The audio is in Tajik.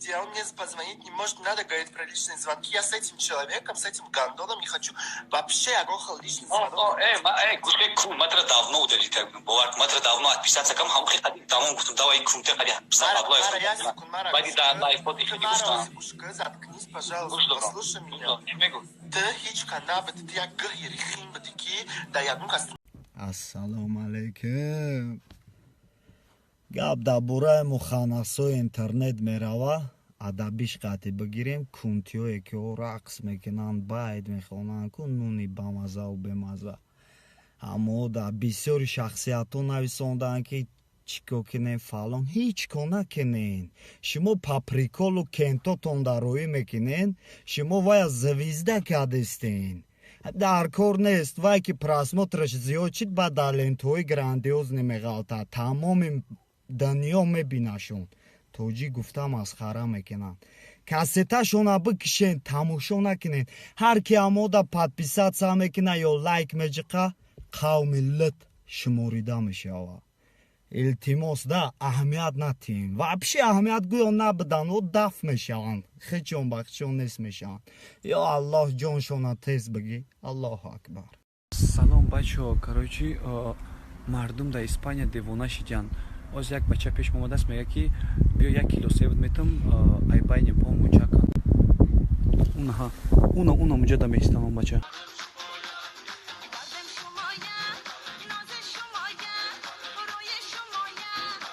где он мне позвонить не может, не надо говорить про личные звонки. Я с этим человеком, с этим гандоном не хочу. Вообще огохал личный звонок. гушке кун матра давно удалить как бы. Бывает матра давно отписаться кам хамхи давно гуфтум давай кунте хади. Заткнись, пожалуйста, послушай меня. Ты хичкана бы ты я гыри хин бы таки, да я ну кас. Ассалому алейкум. Гап да бураи муханасои интернет мерава, адабиш қати бигирем, кунтиёе ки рақс мекунанд, байд мехонанд, кун нуни бамаза ва бемаза. Аммо да бисёри шахсиятҳо нависонданд ки чӣ кор кунем фалон, ҳеҷ кор накунен. Шумо паприколу кентотон дароӣ мекунен, шумо вая звезда кардистен. дар кор нест, вай ки просмотраш зиёд шид ба талентҳои грандиозне меғалтад, тамоми дунё мебинашон. тоҷи гуфта масхара мекунанд. кассеташона бикишен, тамошо накунен. ҳар ки амода подписатсия мекуна ё лайк меҷиқа, қавми лут шуморида мешавад. илтимос да аҳамият натиҳем. вообще аҳамият гӯё набидан, о даф мешаванд. хичон ба хичон нест мешаванд. ё аллоҳ ҷоншона тез бигӣ. аллоҳу акбар. салом бачаҳо, короче мардум дар испания девона шиданд. оз як бача пеш омадааст, мега ки биё 1 кило себад метам айбайни пом мунҷа кан. уна мунҷа да меистам бача.